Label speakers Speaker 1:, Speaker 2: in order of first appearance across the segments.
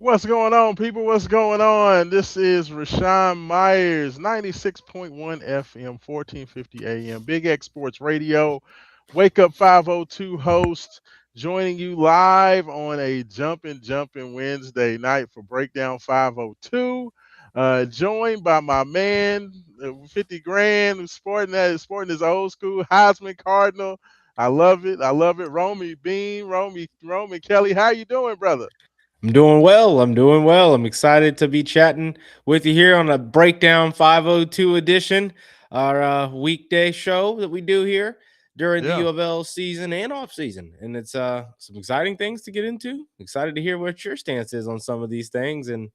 Speaker 1: What's going on, people? What's going on? This is Raashaan Myers, 96.1 FM, 1450 AM, Big X Sports Radio, Wake Up 502 host, joining you live on a jumping Wednesday night for Breakdown 502. Joined by my man, 50 grand, who's sporting his old school Heisman Cardinal. I love it. I love it. Romy Bean, Romy Kelly. How you doing, brother?
Speaker 2: I'm doing well. I'm doing well. I'm excited to be chatting with you here on a Breakdown 502 edition, our weekday show that we do here during the
Speaker 1: Yeah.
Speaker 2: U of L season and off season. And it's some exciting things to get into. Excited to hear what your stance is on some of these things and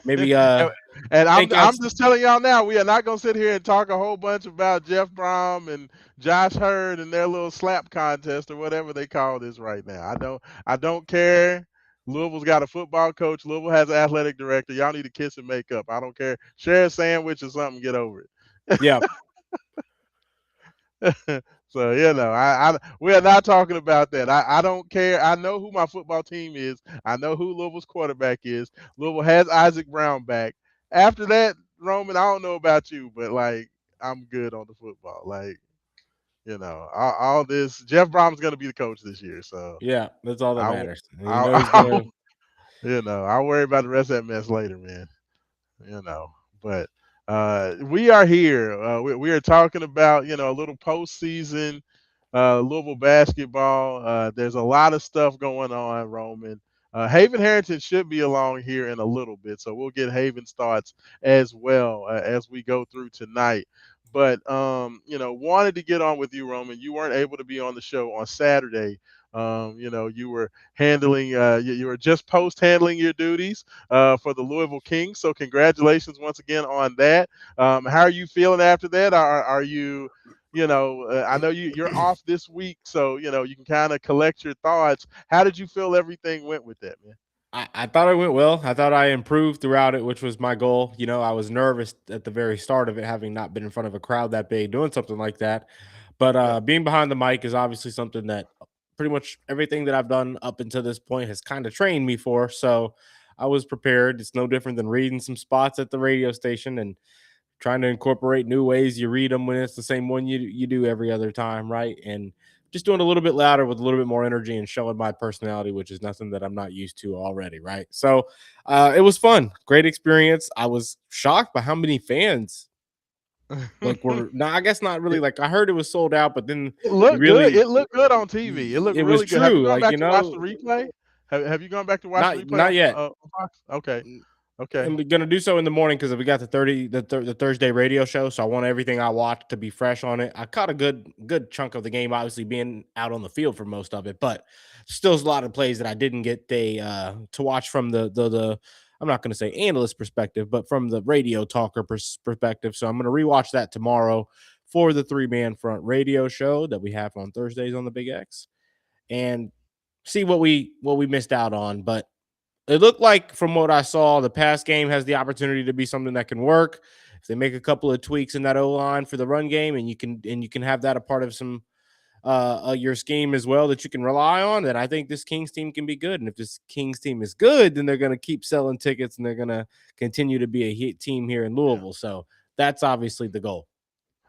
Speaker 2: maybe
Speaker 1: and and I'm
Speaker 2: think out.
Speaker 1: I'm just telling y'all now, we are not gonna sit here and talk a whole bunch about Jeff Brom and Josh Hurd and their little slap contest or whatever they call this right now. I don't care. Louisville's got a football coach. Louisville has an athletic director. Y'all need to kiss and make up. I don't care. Share a sandwich or something. Get over
Speaker 2: Yeah.
Speaker 1: it. So I we are not talking about that. I don't care. I know who my football team is. I know who Louisville's quarterback is. Louisville has Isaac Brown back. After that, Roman, I don't know about you, but like I'm good on the football. Like all this. Jeff Brom's going to be the coach this year, so
Speaker 2: Yeah. That's all that
Speaker 1: I
Speaker 2: matters. And you
Speaker 1: I
Speaker 2: know he's gonna.
Speaker 1: I'll worry about the rest of that mess later, man. But we are here. We are talking about a little postseason Louisville basketball. There's a lot of stuff going on, Roman. Haven Harrington should be along here in a little bit, so we'll get Haven's thoughts as well as we go through tonight. But wanted to get on with you, Roman. You weren't able to be on the show on Saturday. You were handling, you were just post handling your duties for the Louisville Kings. So congratulations once again on that. How are you feeling after that? Are you I know you're off this week, so you can kind of collect your thoughts. How did you feel everything went with that, man?
Speaker 2: I thought it went well. I thought I improved throughout it, which was my goal. I was nervous at the very start of it, having not been in front of a crowd that big, doing something like that. But
Speaker 1: Yeah.
Speaker 2: being behind the mic is obviously something that pretty much everything that I've done up until this point has kind of trained me for. So I was prepared. It's no different than reading some spots at the radio station and trying to incorporate new ways you read them when it's the same one you do every other time, right? And just doing a little bit louder with a little bit more energy and showing my personality, which is nothing that I'm not used to already, right? So it was fun, great experience. I was shocked by how many fans like were. No, I guess not really.
Speaker 1: it,
Speaker 2: Like I heard it was sold out, but then
Speaker 1: it
Speaker 2: you
Speaker 1: looked good.
Speaker 2: really,
Speaker 1: It looked good on TV. It looked
Speaker 2: it was
Speaker 1: really good. Have you
Speaker 2: true.
Speaker 1: gone
Speaker 2: Like
Speaker 1: back to watch the replay? Have you gone back to watch the replay
Speaker 2: not
Speaker 1: on
Speaker 2: yet.
Speaker 1: Fox? Okay. Okay.
Speaker 2: I'm gonna do so in the morning because we got the Thursday radio show, so I want everything I watch to be fresh on it. I caught a good chunk of the game, obviously being out on the field for most of it, but still a lot of plays that I didn't get to watch from the I'm not gonna say analyst perspective, but from the radio talker perspective. So I'm gonna rewatch that tomorrow for the three-man front radio show that we have on Thursdays on the Big X and see what we missed out on. But it looked like from what I saw, the pass game has the opportunity to be something that can work. If they make a couple of tweaks in that O line for the run game, and you can have that a part of some your scheme as well that you can rely on, then I think this Kings team can be good. And if this Kings team is good, then they're going to keep selling tickets and they're going to continue to be a hit team here in
Speaker 1: Yeah.
Speaker 2: Louisville. So that's obviously the goal.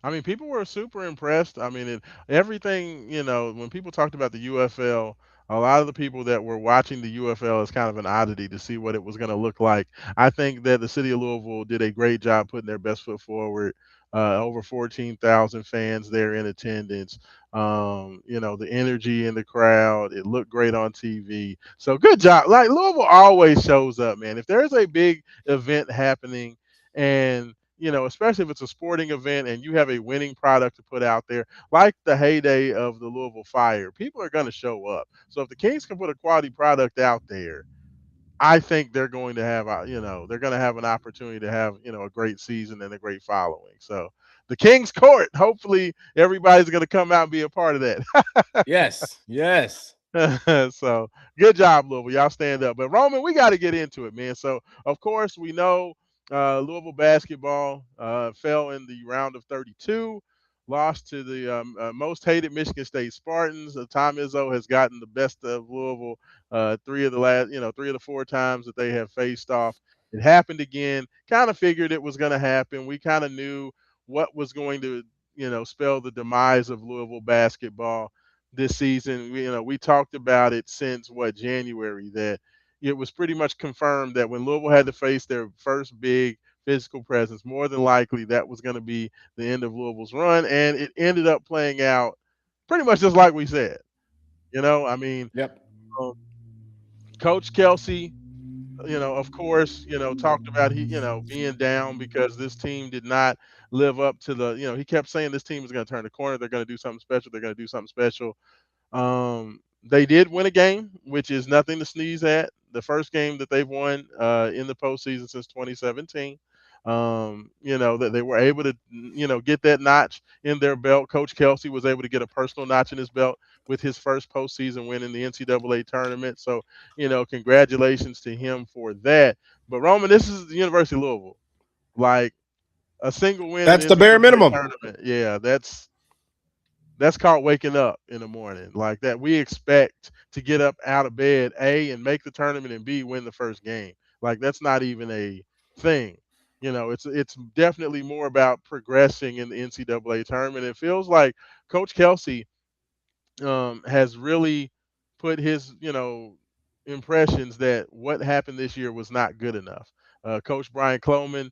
Speaker 1: I mean, people were super impressed. I mean, everything, when people talked about the UFL, a lot of the people that were watching the UFL is kind of an oddity to see what it was going to look like. I think that the city of Louisville did a great job putting their best foot forward. Over 14,000 fans there in attendance. The energy in the crowd, it looked great on TV. So good job. Like Louisville always shows up, man. If there's a big event happening and especially if it's a sporting event and you have a winning product to put out there, like the heyday of the Louisville Fire, people are going to show up. So if the Kings can put a quality product out there, I think they're going to have, they're going to have an opportunity to have, a great season and a great following. So the Kings Court, hopefully everybody's going to come out and be a part of that.
Speaker 2: Yes, yes.
Speaker 1: So good job, Louisville. Y'all stand up. But Roman, we got to get into it, man. So of course we know Louisville basketball fell in the round of 32. lost to the most hated Michigan State Spartans. Tom Izzo has gotten the best of Louisville three of the four times that they have faced off. It happened again. Kind of figured it was going to happen. We kind of knew what was going to, spell the demise of Louisville basketball this season. We talked about it since what, January, that it was pretty much confirmed that when Louisville had to face their first big physical presence, more than likely that was going to be the end of Louisville's run, and it ended up playing out pretty much just like we said. I mean,
Speaker 2: Yep.
Speaker 1: um, Coach Kelsey, of course, talked about being down because this team did not live up to he kept saying this team is going to turn the corner. They're going to do something special. They're going to do something special. They did win a game, which is nothing to sneeze at. The first game that they've won in the postseason since 2017. That they were able to, get that notch in their belt. Coach Kelsey was able to get a personal notch in his belt with his first postseason win in the NCAA tournament. So, congratulations to him for that. But Roman, this is the University of Louisville. Like a single win in
Speaker 2: That's
Speaker 1: the
Speaker 2: the bare
Speaker 1: NCAA
Speaker 2: minimum.
Speaker 1: tournament. Yeah, that's called waking up in the morning. Like that, we expect to get up out of bed, A, and make the tournament, and B, win the first game. Like that's not even a thing. It's definitely more about progressing in the NCAA tournament. It feels like Coach Kelsey has really put his impressions that what happened this year was not good enough. Coach Brian Cloman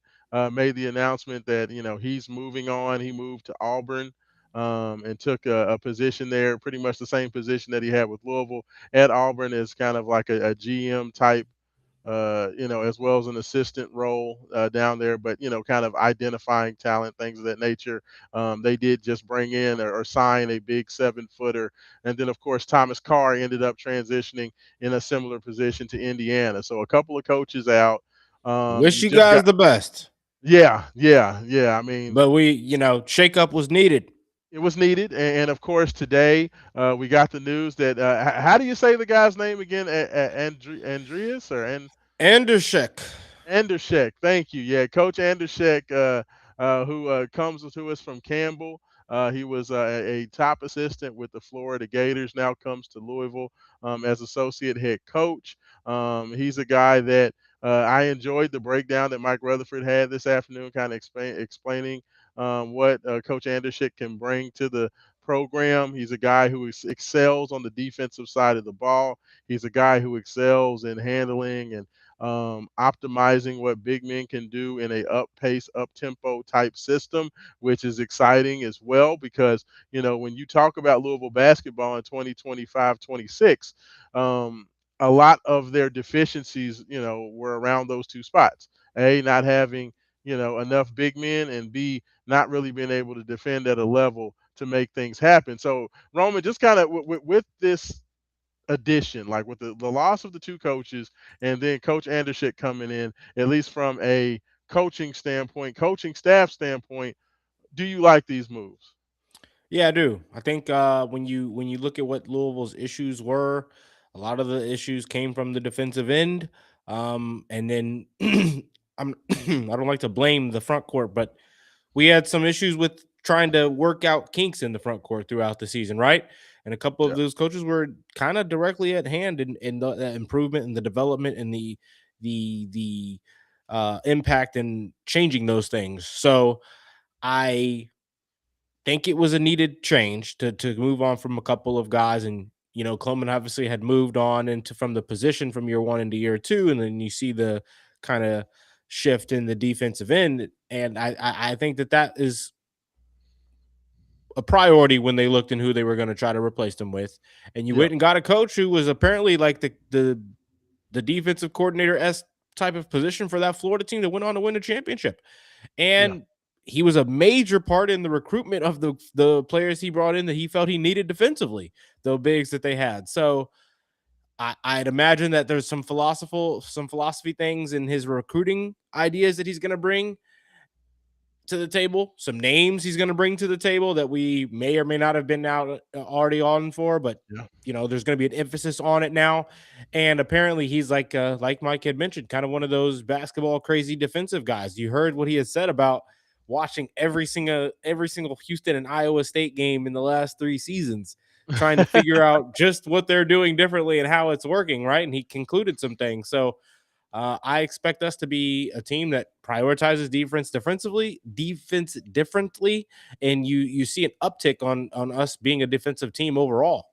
Speaker 1: made the announcement that he's moving on. He moved to Auburn and took a position there, pretty much the same position that he had with Louisville at Auburn, as kind of like a GM type, as well as an assistant role down there, but kind of identifying talent, things of that nature. They did just bring in or sign a big 7-footer, and then of course Thomas Carr ended up transitioning in a similar position to Indiana. So a couple of coaches out.
Speaker 2: Wish
Speaker 1: You
Speaker 2: you
Speaker 1: just
Speaker 2: guys
Speaker 1: got
Speaker 2: the best.
Speaker 1: Yeah, yeah, yeah. I mean,
Speaker 2: But shakeup was needed.
Speaker 1: it was needed, and of course today we got the news that how do you say the guy's name again? Andreas or
Speaker 2: Andershek.
Speaker 1: Andershek, thank you. Yeah, Coach Andershek, who comes to us from Campbell. He was a top assistant with the Florida Gators. Now comes to Louisville as associate head coach. He's a guy that I enjoyed the breakdown that Mike Rutherford had this afternoon, kind of explaining what Coach Andershek can bring to the program. He's a guy who excels on the defensive side of the ball. He's a guy who excels in handling and optimizing what big men can do in a up pace, up tempo type system, which is exciting as well because, when you talk about Louisville basketball in 2025-26, a lot of their deficiencies, were around those two spots. A, not having, enough big men, and B, not really being able to defend at a level to make things happen. So, Roman, just kind of with this addition, like with the loss of the two coaches, and then Coach Andershik coming in, at least from a coaching standpoint, coaching staff standpoint, do you like these moves?
Speaker 2: Yeah, I do. I think when you look at what Louisville's issues were, a lot of the issues came from the defensive end. And then I don't like to blame the front court, but we had some issues with trying to work out kinks in the front court throughout the season, right? And a couple of
Speaker 1: Yeah,
Speaker 2: those coaches were kind of directly at hand in the improvement and the development and the impact and changing those things. So I think it was a needed change to move on from a couple of guys. And Coleman obviously had moved on into from the position from year one into year two, and then you see the kind of shift in the defensive end. And I think that is a priority when they looked in who they were going to try to replace them with. And you
Speaker 1: yeah,
Speaker 2: went and got a coach who was apparently like the defensive coordinator s type of position for that Florida team that went on to win a championship.
Speaker 1: yeah,
Speaker 2: And he was a major part in the recruitment of the players he brought in that he felt he needed defensively, the bigs that they had. So I'd imagine that there's some philosophy things in his recruiting ideas that he's going to bring to the table, some names he's going to bring to the table that we may or may not have been out already on for, but
Speaker 1: yeah,
Speaker 2: there's going to be an emphasis on it now. And apparently he's like Mike had mentioned, kind of one of those basketball crazy defensive guys. You heard what he had said about watching every single Houston and Iowa State game in the last 3 seasons, trying to figure out just what they're doing differently and how it's working, right? And he concluded some things. So I expect us to be a team that prioritizes defense differently, and you see an uptick on us being a defensive team overall.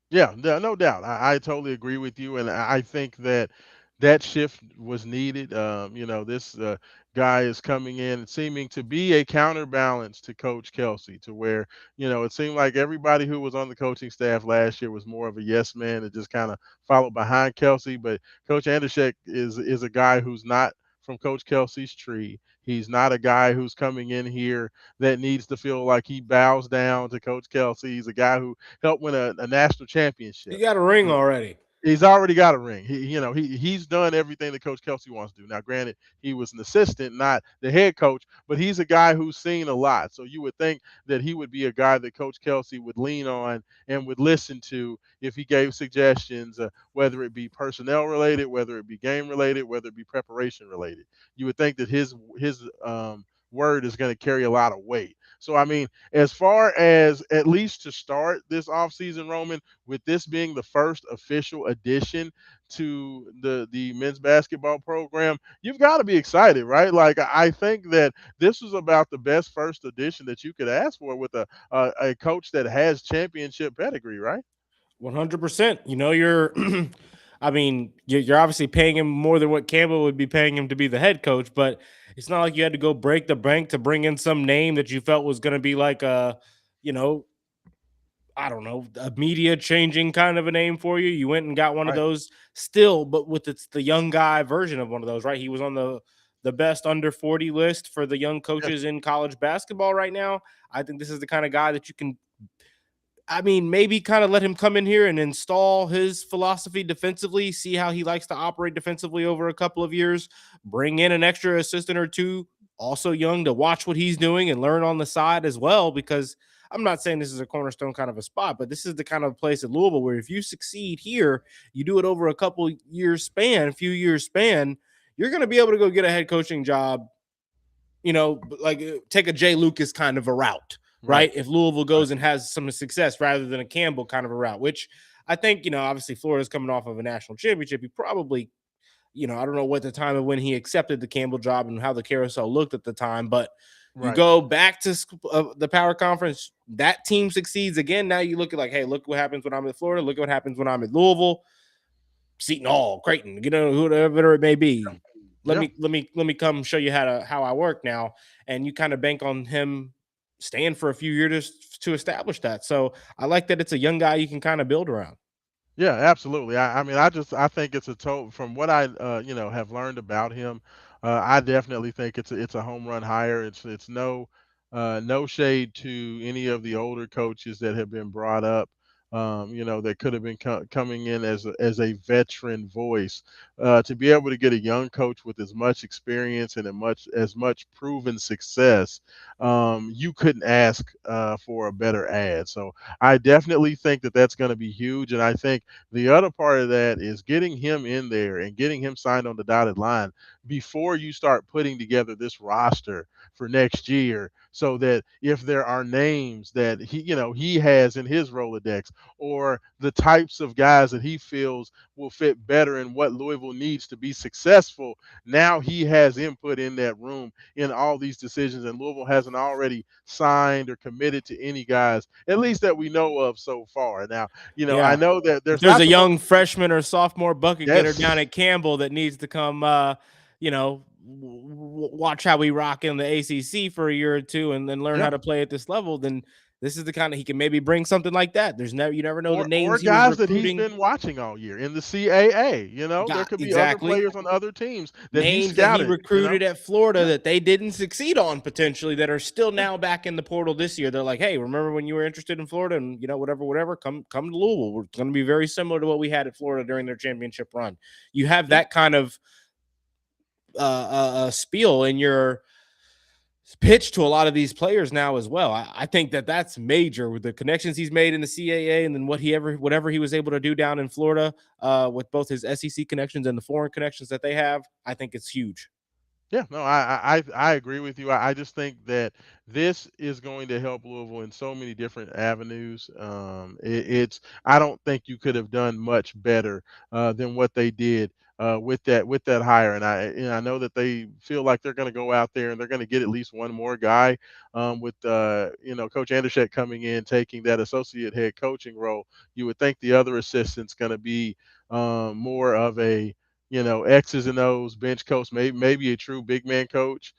Speaker 1: Yeah, no doubt. I totally agree with you, and I think that that shift was needed. This guy is coming in seeming to be a counterbalance to Coach Kelsey, to where it seemed like everybody who was on the coaching staff last year was more of a yes man and just kind of followed behind Kelsey. But Coach Andeshek is a guy who's not from Coach Kelsey's tree. He's not a guy who's coming in here that needs to feel like he bows down to Coach Kelsey. He's a guy who helped win a national
Speaker 2: You
Speaker 1: championship.
Speaker 2: got a ring already.
Speaker 1: He's already got a ring. He's done everything that Coach Kelsey wants to do. Now, granted, he was an assistant, not the head coach, but he's a guy who's seen a lot. So you would think that he would be a guy that Coach Kelsey would lean on and would listen to if he gave suggestions, whether it be personnel related, whether it be game related, whether it be preparation related. You would think that his word is going to carry a lot of weight. So I mean, as far as at least to start this offseason, Roman, with this being the first official addition to the men's basketball program, you've got to be excited, right? Like I think that this was about the best first addition that you could ask for with a coach that has championship pedigree, right?
Speaker 2: 100%. You're, I mean, you're obviously paying him more than what Campbell would be paying him to be the head coach, but it's not like you had to go break the bank to bring in some name that you felt was going to be like you know, I don't know, a media changing kind of a name for you. You went and got one of
Speaker 1: Right.
Speaker 2: those still, but with it's the young guy version of one of those, right? He was on the best under 40 list for the young
Speaker 1: Yes.
Speaker 2: coaches in college basketball right now. I think this is the kind of guy that you can, I mean, maybe kind of let him come in here and install his philosophy defensively, see how he likes to operate defensively over a couple of years, bring in an extra assistant or two, also young, to watch what he's doing and learn on the side as well. Because I'm not saying this is a cornerstone kind of a spot, but this is the kind of place at Louisville where if you succeed here, you do it over a couple years span, few years span, you're going to be able to go get a head coaching job, like take a Jay Lucas kind of a route,
Speaker 1: Right.
Speaker 2: right? If Louisville
Speaker 1: Right.
Speaker 2: goes and has some success rather than a Campbell kind of a route, which I think, obviously Florida's coming off of a national championship. He probably, I don't know what the time of when he accepted the Campbell job and how the carousel looked at the time, but you
Speaker 1: Right.
Speaker 2: go back to the power conference, that team succeeds again. Now you look at like, hey, look what happens when I'm at Florida. Look what happens when I'm at Louisville. Seton Hall, Creighton, whoever it may be. Let
Speaker 1: Yeah.
Speaker 2: me let me come show you how I work now, and you kind of bank on him staying for a few years to establish that. So I like that it's a young guy you can kind of build around.
Speaker 1: Yeah, absolutely. I mean, I think it's a total from what I have learned about him. I definitely think it's a home run hire. It's no shade to any of the older coaches that have been brought up. That could have been coming in as a veteran voice. To be able to get a young coach with as much experience and as much proven success, you couldn't ask for a better ad. So I definitely think that that's going to be huge, and I think the other part of that is getting him in there and getting him signed on the dotted line before you start putting together this roster for next year, so that if there are names that he has in his Rolodex, or the types of guys that he feels will fit better in what Louisville needs to be successful, now he has input in that room in all these decisions, and Louisville hasn't already signed or committed to any guys, at least that we know of so far. Now, I
Speaker 2: Yeah.
Speaker 1: know that
Speaker 2: If
Speaker 1: there's
Speaker 2: there's
Speaker 1: not
Speaker 2: a
Speaker 1: the most.
Speaker 2: young freshman or sophomore bucket getter down
Speaker 1: Yes.
Speaker 2: at Campbell that needs to come, watch how we rock in the ACC for a year or two and then learn how
Speaker 1: Yeah.
Speaker 2: to play at this level, then this is the kind of he can maybe bring something like that. You never know the
Speaker 1: Or
Speaker 2: names he was
Speaker 1: guys that he's
Speaker 2: recruiting.
Speaker 1: been watching all year in the CAA. There
Speaker 2: Got
Speaker 1: could be other
Speaker 2: exactly
Speaker 1: players on other teams that he
Speaker 2: names that he
Speaker 1: scouted.
Speaker 2: recruited at Florida
Speaker 1: Yeah.
Speaker 2: that they didn't succeed on potentially that are still now back in the portal this year. They're like, hey, remember when you were interested in Florida and whatever, come to Louisville. We're going to be very similar to what we had at Florida during their championship run. You have
Speaker 1: Yeah.
Speaker 2: that kind of spiel in your pitch to a lot of these players now as well. I think that that's major with the connections he's made in the CAA, and then whatever he was able to do down in Florida with both his SEC connections and the foreign connections that they have. I think it's huge.
Speaker 1: Yeah, no, I agree with you. I just think that this is going to help Louisville in so many different avenues. It's I don't think you could have done much better than what they did with that hire. And I know that they feel like they're going to go out there and they're going to get at least one more guy with Coach Andershet coming in taking that associate head coaching role. You would think the other assistant's going to be more of a X's and O's bench coach, maybe a true big man coach,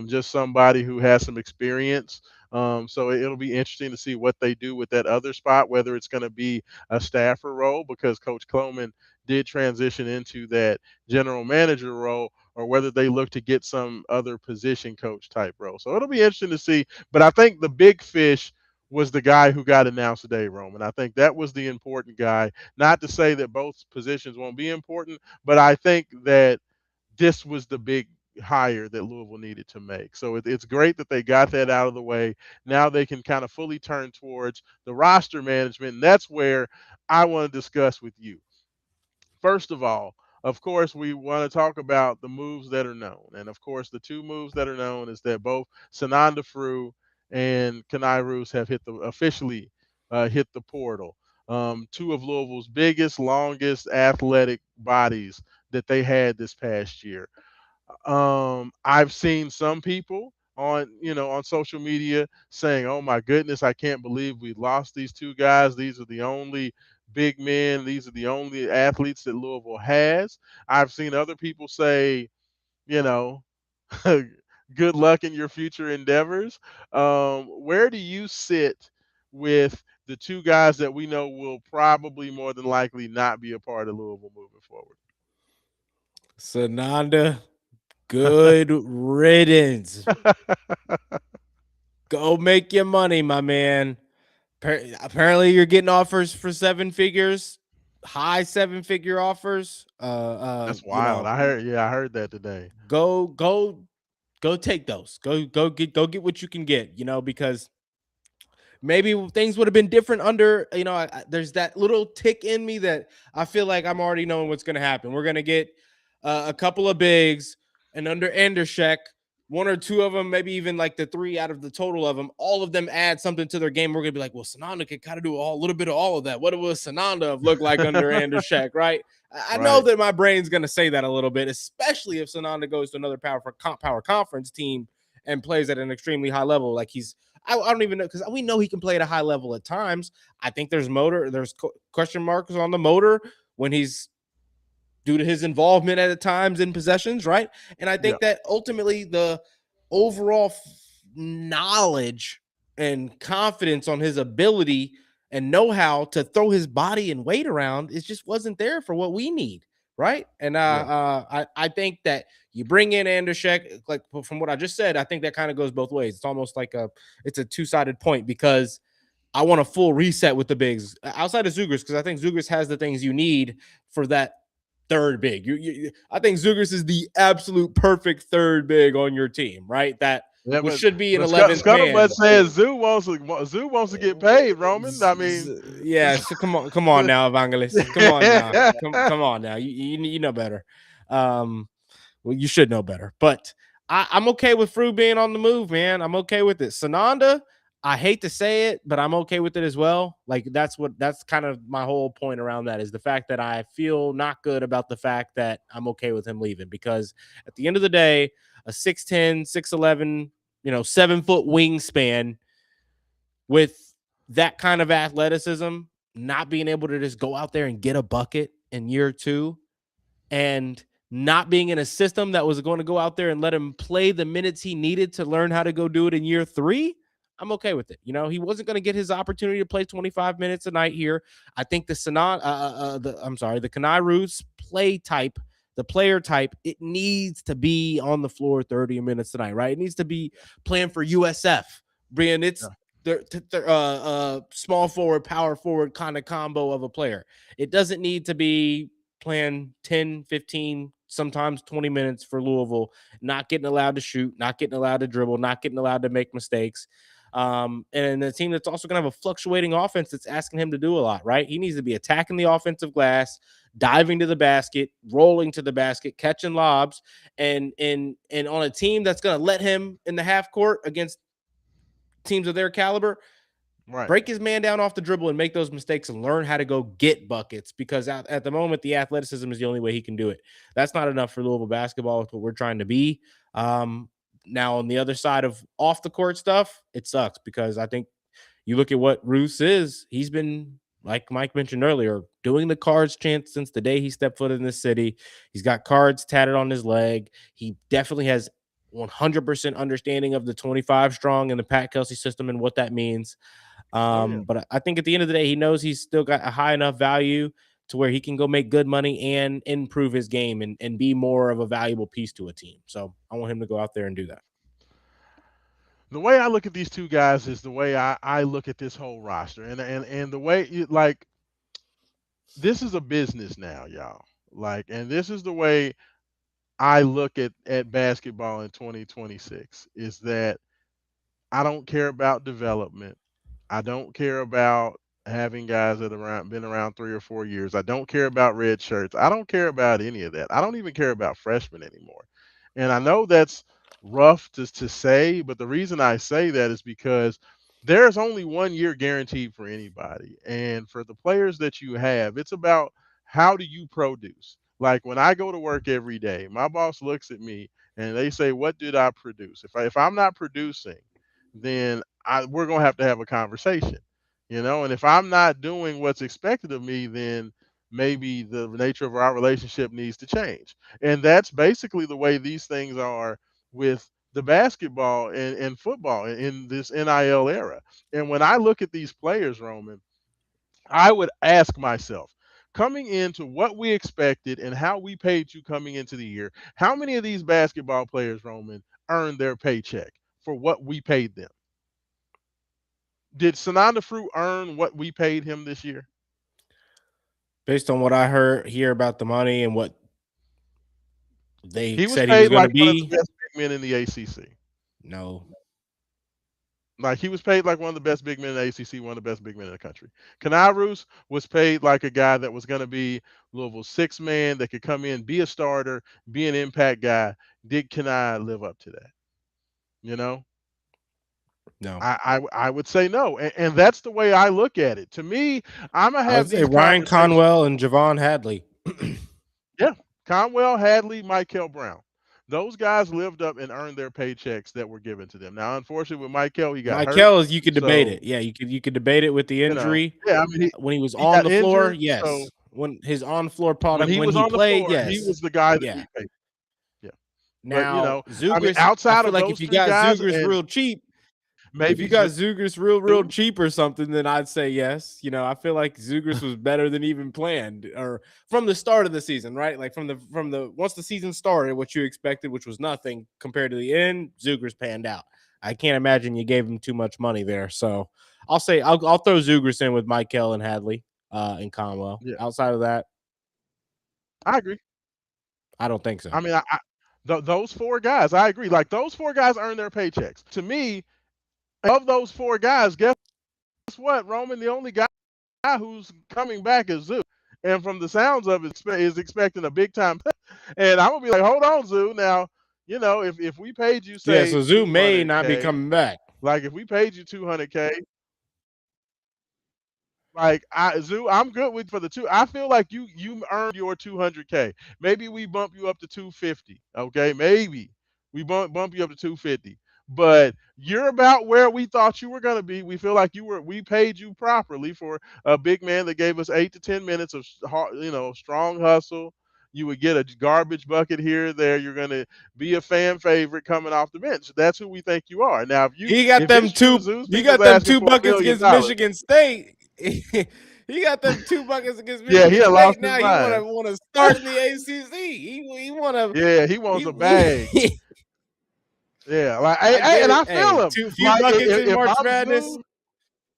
Speaker 1: just somebody who has some experience. So it'll be interesting to see what they do with that other spot, whether it's going to be a staffer role because Coach Kloman did transition into that general manager role, or whether they look to get some other position coach type role. So it'll be interesting to see. But I think the big fish was the guy who got announced today, Roman. I think that was the important guy. Not to say that both positions won't be important, but I think that this was the big hire that Louisville needed to make. So it's great that they got that out of the way. Now they can kind of fully turn towards the roster management. And that's where I want to discuss with you. First of all, of course, we want to talk about the moves that are known. And of course, the two moves that are known is that both Sananda Fru and Kanai Roos have officially hit the portal. Two of Louisville's biggest, longest athletic bodies that they had this past year. I've seen some people on social media saying, "Oh my goodness, I can't believe we lost these two guys. These are the only big men. These are the only athletes that Louisville has." I've seen other people say, you know, "Good luck in your future endeavors." Where do you sit with the two guys that we know will probably more than likely not be a part of Louisville moving forward?
Speaker 2: Sananda, good riddance. Go make your money, my man. Apparently, you're getting offers for seven figures, high seven-figure offers.
Speaker 1: That's wild. I heard that today.
Speaker 2: Go, go, go take those. Go get what you can get. Because maybe things would have been different under, there's that little tick in me that I feel like I'm already knowing what's going to happen. We're going to get a couple of bigs, and under Andershek, one or two of them, maybe even like the three out of the total of them, all of them add something to their game. We're going to be like, well, Sananda could kind of do a little bit of all of that. What was Sananda have looked like under Andershek, right? I know
Speaker 1: Right.
Speaker 2: that my brain's going to say that a little bit, especially if Sananda goes to another power conference team and plays at an extremely high level. Like I don't even know, because we know he can play at a high level at times. I think there's question marks on the motor when he's due to his involvement at times in possessions, right? And I
Speaker 1: Yeah.
Speaker 2: think that ultimately the overall knowledge and confidence on his ability and know-how to throw his body and weight around, it just wasn't there for what we need, right? And
Speaker 1: Yeah.
Speaker 2: I think that you bring in Andershek, like from what I just said, I think that kind of goes both ways. It's almost like it's a two-sided point, because I want a full reset with the bigs outside of Zugris, because I think Zugris has the things you need for that third big. I think Zugris is the absolute perfect third big on your team, right? That
Speaker 1: Yeah,
Speaker 2: which
Speaker 1: but
Speaker 2: should be an 11th
Speaker 1: Scuttlebutt
Speaker 2: man.
Speaker 1: says Zoo wants to get paid, Roman. I mean,
Speaker 2: Yeah, so come on now, Evangelist. Come on now. Come on now. You know better. Um, well, you should know better. But I'm okay with Fru being on the move, man. I'm okay with it. Sananda, I hate to say it, but I'm okay with it as well. Like that's kind of my whole point around that, is the fact that I feel not good about the fact that I'm okay with him leaving, because at the end of the day, a 6'10, 6'11, 7-foot wingspan with that kind of athleticism, not being able to just go out there and get a bucket in year two, and not being in a system that was going to go out there and let him play the minutes he needed to learn how to go do it in year three, I'm okay with it. He wasn't going to get his opportunity to play 25 minutes a night here. I think the Kanai Roots play type, the player type, it needs to be on the floor 30 minutes tonight, right? It needs to be playing for USF, Brian. It's
Speaker 1: yeah,
Speaker 2: small forward, power forward kind of combo of a player. It doesn't need to be playing 10, 15, sometimes 20 minutes for Louisville, not getting allowed to shoot, not getting allowed to dribble, not getting allowed to make mistakes. And a team that's also going to have a fluctuating offense that's asking him to do a lot, right? He needs to be attacking the offensive glass, diving to the basket, rolling to the basket, catching lobs, and on a team that's going to let him in the half court against teams of their caliber,
Speaker 1: Right.
Speaker 2: break his man down off the dribble and make those mistakes and learn how to go get buckets, because at the moment the athleticism is the only way he can do it. That's not enough for Louisville basketball with what we're trying to be. Now on the other side of off the court stuff, it sucks because I think you look at what Roos is, he's been, like Mike mentioned earlier, doing the cards chant since the day he stepped foot in this city. He's got cards tatted on his leg. He definitely has 100% understanding of the 25 strong and the Pat Kelsey system and what that means.
Speaker 1: Oh yeah.
Speaker 2: But I think at the end of the day, he knows he's still got a high enough value to where he can go make good money and improve his game and be more of a valuable piece to a team. So I want him to go out there and do that.
Speaker 1: The way I look at these two guys is the way I look at this whole roster, and the way like this is a business now, y'all. Like, and this is the way I look at basketball in 2026 is that I don't care about development. I don't care about having guys that around been around 3 or 4 years. I don't care about red shirts. I don't care about any of that. I don't even care about freshmen anymore. And I know that's rough to say, but the reason I say that is because there's only 1 year guaranteed for anybody. And for the players that you have, it's about how do you produce? Like when I go to work every day, my boss looks at me and they say, "What did I produce?" If I'm not producing, then we're gonna have to have a conversation, you know. And if I'm not doing what's expected of me, then maybe the nature of our relationship needs to change. And that's basically the way these things are with the basketball and football in this NIL era. And when I look at these players, Roman, I would ask myself, coming into what we expected and how we paid you coming into the year, how many of these basketball players, Roman, earned their paycheck for what we paid them? Did Sananda Fruit earn what we paid him this year?
Speaker 2: Based on what I heard here about the money and what they
Speaker 1: He was
Speaker 2: said he was
Speaker 1: paid
Speaker 2: going
Speaker 1: like
Speaker 2: to
Speaker 1: one of the
Speaker 2: be,
Speaker 1: best big men in the ACC.
Speaker 2: no.
Speaker 1: Like he was paid like one of the best big men in the ACC, one of the best big men in the country. Kanai was paid like a guy that was going to be Louisville's six man that could come in, be a starter, be an impact guy. Did Kanai live up to that? You know,
Speaker 2: No.
Speaker 1: I would say no, and that's the way I look at it. To me, I'm gonna
Speaker 2: I would
Speaker 1: have
Speaker 2: say
Speaker 1: these
Speaker 2: Ryan
Speaker 1: conversations.
Speaker 2: Conwell and Javon Hadley.
Speaker 1: Yeah, Conwell, Hadley, Michael Brown. Those guys lived up and earned their paychecks that were given to them. Now, unfortunately, with Michael, he got hurt.
Speaker 2: Michael, you could debate
Speaker 1: So,
Speaker 2: it. Yeah, you could debate it with the injury.
Speaker 1: yeah, I mean,
Speaker 2: When he was
Speaker 1: he
Speaker 2: on
Speaker 1: got
Speaker 2: the floor,
Speaker 1: injured. So
Speaker 2: yes. When his on floor
Speaker 1: when
Speaker 2: product,
Speaker 1: he
Speaker 2: when
Speaker 1: was
Speaker 2: he
Speaker 1: on the
Speaker 2: played,
Speaker 1: floor, he
Speaker 2: yes.
Speaker 1: was the guy that
Speaker 2: Yeah.
Speaker 1: we paid. Yeah. But,
Speaker 2: Now
Speaker 1: I mean,
Speaker 2: Zugris, I
Speaker 1: outside
Speaker 2: feel
Speaker 1: of
Speaker 2: like
Speaker 1: those
Speaker 2: if you
Speaker 1: three
Speaker 2: got
Speaker 1: guys
Speaker 2: Zugris
Speaker 1: and
Speaker 2: real cheap, if you
Speaker 1: maybe
Speaker 2: got Zugris real
Speaker 1: Zoo,
Speaker 2: cheap or something, then I'd say yes. I feel like Zugris was better than even planned, or from the start of the season, right? Like from the once the season started, what you expected, which was nothing compared to the end, Zugris panned out. I can't imagine you gave him too much money there. So I'll say I'll throw Zugris in with Michael and Hadley and Conwell.
Speaker 1: yeah,
Speaker 2: Outside of that,
Speaker 1: I agree.
Speaker 2: I don't think so.
Speaker 1: I mean, those four guys, I agree. Like those four guys earn their paychecks. To me, of those four guys, guess what, Roman? The only guy who's coming back is Zoo. And from the sounds of it, is expecting a big time. And I'm gonna be like, hold on, Zoo. Now, if we paid you
Speaker 2: Yeah,
Speaker 1: say
Speaker 2: so Zoo may not be
Speaker 1: 200K,
Speaker 2: coming back.
Speaker 1: like if we paid you 200K, like Zoo, I'm good with for the two. I feel like you earned your 200K. Maybe we bump you up to 250. Okay, maybe we bump you up to 250. But you're about where we thought you were gonna be. We feel like we paid you properly for a big man that gave us 8 to 10 minutes of strong hustle. You would get a garbage bucket here or there. You're gonna be a fan favorite coming off the bench. That's who we think you are. Now,
Speaker 2: He got
Speaker 1: if
Speaker 2: them
Speaker 1: it's true,
Speaker 2: two.
Speaker 1: Zeus,
Speaker 2: He
Speaker 1: people's
Speaker 2: got them
Speaker 1: asking
Speaker 2: two
Speaker 1: for a
Speaker 2: buckets
Speaker 1: million
Speaker 2: against
Speaker 1: dollars.
Speaker 2: Michigan State. He got them two buckets against
Speaker 1: Yeah, he
Speaker 2: Michigan
Speaker 1: had
Speaker 2: State.
Speaker 1: lost his
Speaker 2: Now he want to
Speaker 1: mind.
Speaker 2: want to start in the ACC. He want to.
Speaker 1: Yeah, he wants a bag. Yeah, like
Speaker 2: I get
Speaker 1: and
Speaker 2: it.
Speaker 1: I
Speaker 2: Hey,
Speaker 1: feel him.
Speaker 2: two few
Speaker 1: Like
Speaker 2: buckets in
Speaker 1: if
Speaker 2: March
Speaker 1: I'm
Speaker 2: Madness.
Speaker 1: Zoo,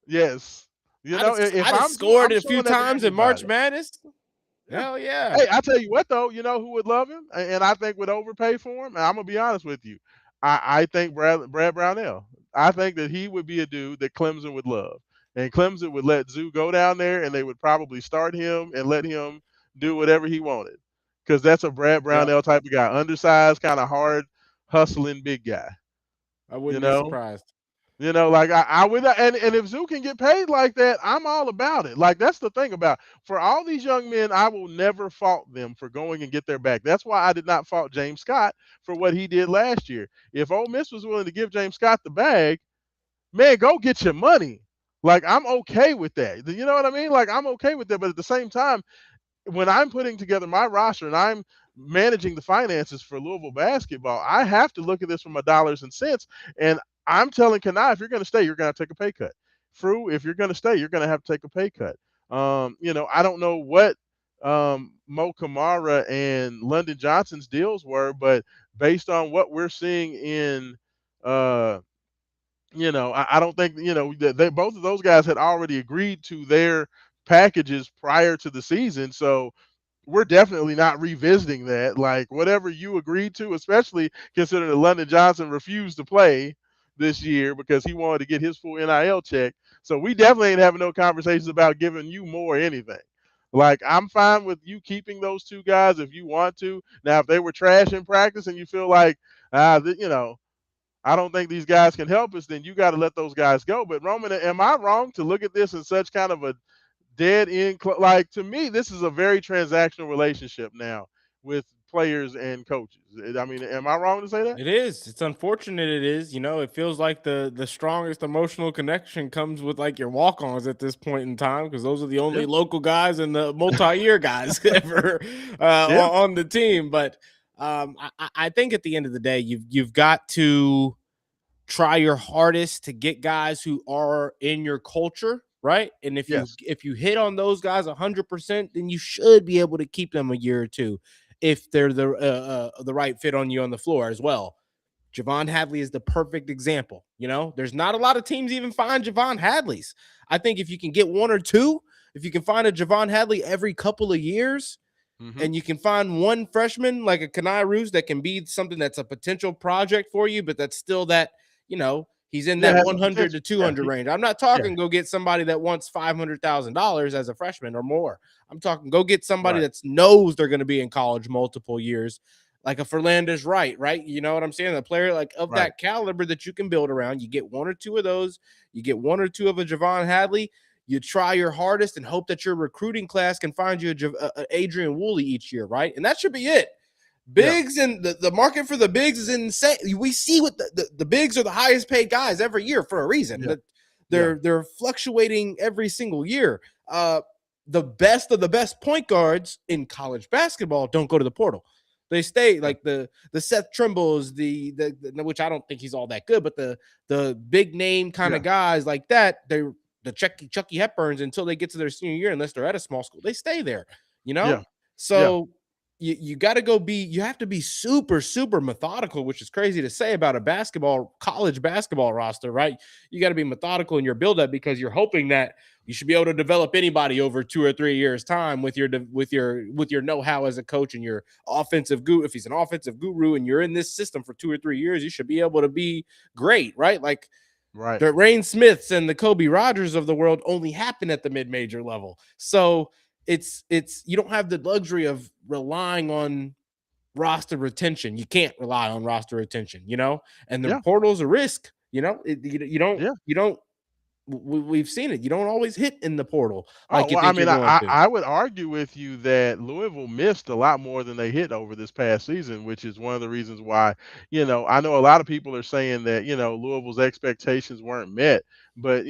Speaker 1: yes, if
Speaker 2: I'd have
Speaker 1: I'm Zoo,
Speaker 2: scored
Speaker 1: I'm
Speaker 2: it a few
Speaker 1: showing that to
Speaker 2: times in March
Speaker 1: everybody.
Speaker 2: Madness.
Speaker 1: Yeah.
Speaker 2: Hell yeah.
Speaker 1: Hey, I tell you what though, you know who would love him, and I think would overpay for him. And I'm gonna be honest with you. I think Brad Brownell. I think that he would be a dude that Clemson would love. And Clemson would let Zoo go down there and they would probably start him and let him do whatever he wanted. Because that's a Brad
Speaker 2: Yep.
Speaker 1: Brownell type of guy. Undersized, kind of hard, hustling big guy.
Speaker 2: I
Speaker 1: You
Speaker 2: wouldn't be
Speaker 1: know?
Speaker 2: surprised.
Speaker 1: Like I would, and if Zoo can get paid like that, I'm all about it. Like that's the thing about for all these young men, I will never fault them for going and get their back. That's why I did not fault James Scott for what he did last year. If Ole Miss was willing to give James Scott the bag, man, go get your money. Like I'm okay with that. You know what I mean? Like I'm okay with that, but at the same time, when I'm putting together my roster and I'm managing the finances for Louisville basketball, I have to look at this from a dollars and cents. And I'm telling Kanai, if you're going to stay, you're going to have to take a pay cut. Fru, if you're going to stay, you're going to have to take a pay cut. I don't know what Mo Kamara and London Johnson's deals were, but based on what we're seeing in uh, I don't think they both of those guys had already agreed to their packages prior to the season, so we're definitely not revisiting that. Like whatever you agreed to, especially considering that London Johnson refused to play this year because he wanted to get his full NIL check. So we definitely ain't having no conversations about giving you more anything. Like I'm fine with you keeping those two guys if you want to. Now, if they were trash in practice and you feel like I don't think these guys can help us, then you got to let those guys go. But Roman, am I wrong to look at this in such kind of a dead end? Like to me, this is a very transactional relationship now with players and coaches. I mean, am I wrong to say that?
Speaker 2: It is. It's unfortunate. It is. It feels like the strongest emotional connection comes with like your walk-ons at this point in time because those are the
Speaker 1: Yeah,
Speaker 2: only local guys and the multi-year guys ever
Speaker 1: yeah,
Speaker 2: on the team. But I think at the end of the day, you've got to try your hardest to get guys who are in your culture, right? And if you
Speaker 1: yes,
Speaker 2: if you hit on those guys 100%, then you should be able to keep them a year or two if they're the right fit on you on the floor as well. Javon Hadley is the perfect example. There's not a lot of teams even find Javon Hadleys. I think if you can get one or two, if you can find a Javon Hadley every couple of years,
Speaker 1: hmm,
Speaker 2: and you can find one freshman like a Kanai Roos that can be something that's a potential project for you, but that's still he's in
Speaker 1: yeah,
Speaker 2: that
Speaker 1: has the
Speaker 2: 100 to
Speaker 1: potential. Yeah,
Speaker 2: 200 range. I'm not
Speaker 1: yeah,
Speaker 2: talking go get somebody that wants $500,000 as a freshman or more. I'm talking go get somebody
Speaker 1: right,
Speaker 2: that knows they're going to be in college multiple years, like a Fernandez Wright, right? You know what I'm saying? A player like of
Speaker 1: right.
Speaker 2: that caliber that you can build around. You get one or two of those. You get one or two of a Javon Hadley. You try your hardest and hope that your recruiting class can find you a Adrian Woolley each year, right? And that should be it.
Speaker 1: Yeah,
Speaker 2: Bigs and the market for the bigs is insane. We see what the bigs are the highest paid guys every year for a reason.
Speaker 1: yeah,
Speaker 2: That
Speaker 1: yeah,
Speaker 2: they're fluctuating every single year. The best of the best point guards in college basketball don't go to the portal. They stay
Speaker 1: yeah,
Speaker 2: like the Seth Trimbles, the which I don't think he's all that good, but the big name kind
Speaker 1: yeah,
Speaker 2: of guys like that. They're the Chucky Hepburns until they get to their senior year, unless they're at a small school. They stay there, you know.
Speaker 1: yeah, yeah,
Speaker 2: So you got to you have to be super super methodical, which is crazy to say about a college basketball roster, right? You got to be methodical in your buildup because you're hoping that you should be able to develop anybody over 2 or 3 years time with your know-how as a coach and your offensive guru. If he's an offensive guru and you're in this system for 2 or 3 years, you should be able to be great, right? Like
Speaker 1: right.
Speaker 2: the Rain Smiths and the Kobe Rogers of the world only happen at the mid-major level. So it's you don't have the luxury of relying on roster retention. You can't rely on roster retention. And the
Speaker 1: Yeah,
Speaker 2: portal's a risk.
Speaker 1: yeah.
Speaker 2: You don't. We've seen it. You don't always hit in the portal
Speaker 1: Oh,
Speaker 2: like you
Speaker 1: well, I
Speaker 2: think you're
Speaker 1: mean,
Speaker 2: going to.
Speaker 1: I would argue with you that Louisville missed a lot more than they hit over this past season, which is one of the reasons why, I know a lot of people are saying that, Louisville's expectations weren't met. But,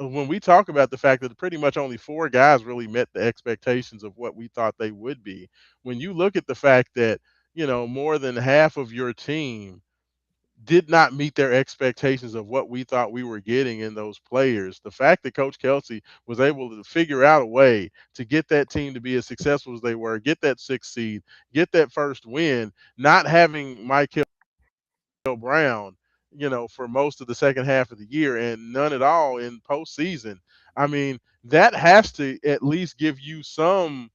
Speaker 1: when we talk about the fact that pretty much only four guys really met the expectations of what we thought they would be, when you look at the fact that, more than half of your team did not meet their expectations of what we thought we were getting in those players. The fact that Coach Kelsey was able to figure out a way to get that team to be as successful as they were, get that sixth seed, get that first win, not having Michael Brown, for most of the second half of the year and none at all in postseason. I mean, that has to at least give you some.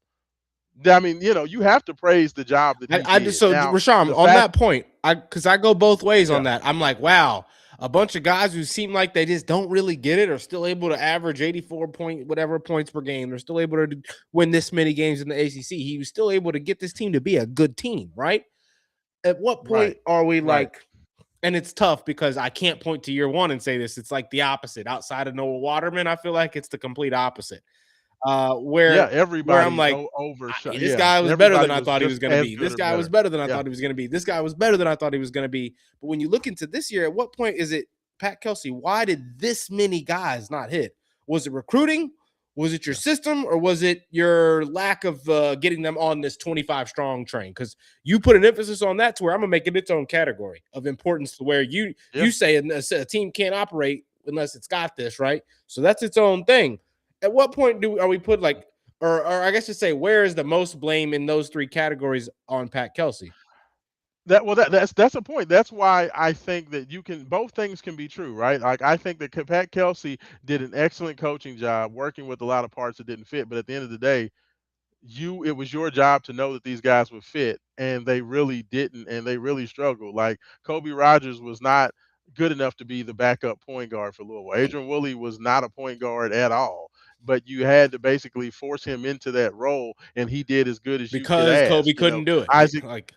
Speaker 1: I mean, you have to praise the job that he
Speaker 2: I just
Speaker 1: did.
Speaker 2: so
Speaker 1: Now,
Speaker 2: Raashaan
Speaker 1: the
Speaker 2: on
Speaker 1: fact,
Speaker 2: that point, I because I go both ways
Speaker 1: yeah,
Speaker 2: on that. I'm like, wow. a bunch of guys who seem like they just don't really get it are still able to average 84 point whatever points per game. They're still able to win this many games in the ACC. He was still able to get this team to be a good team, right? At what point
Speaker 1: Right.
Speaker 2: are we
Speaker 1: Right.
Speaker 2: like, and it's tough because I can't point to year one and say this. It's like the opposite. Outside of Noah Waterman, I feel like it's the complete opposite. Uh,
Speaker 1: Yeah,
Speaker 2: where where I'm
Speaker 1: everybody
Speaker 2: like,
Speaker 1: overshot.
Speaker 2: this
Speaker 1: Yeah,
Speaker 2: guy was better than
Speaker 1: everybody
Speaker 2: I
Speaker 1: was
Speaker 2: thought he
Speaker 1: just
Speaker 2: was going to
Speaker 1: as
Speaker 2: be.
Speaker 1: good
Speaker 2: This
Speaker 1: or
Speaker 2: guy was
Speaker 1: better.
Speaker 2: better than I
Speaker 1: Yeah.
Speaker 2: thought he was going to be. This guy was better than I thought he was going to be. But when you look into this year, at what point is it, Pat Kelsey? Why did this many guys not hit? Was it recruiting? Was it your
Speaker 1: Yeah.
Speaker 2: system, or was it your lack of getting them on this 25 strong train? Because you put an emphasis on that to where I'm gonna make it its own category of importance to where you
Speaker 1: Yeah.
Speaker 2: say a team can't operate unless it's got this right. So that's its own thing. At what point are we put like, or I guess to say, where is the most blame in those three categories on Pat Kelsey?
Speaker 1: That's a point. That's why I think that you can both things can be true, right? Like I think that Pat Kelsey did an excellent coaching job working with a lot of parts that didn't fit, but at the end of the day, it was your job to know that these guys would fit, and they really didn't, and they really struggled. Like Kobe Rogers was not good enough to be the backup point guard for Louisville. Adrian Woolley was not a point guard at all. But you had to basically force him into that role, and he did as good as you could
Speaker 2: Because Kobe
Speaker 1: ask. You know,
Speaker 2: couldn't do it, right?
Speaker 1: Isaac
Speaker 2: Like,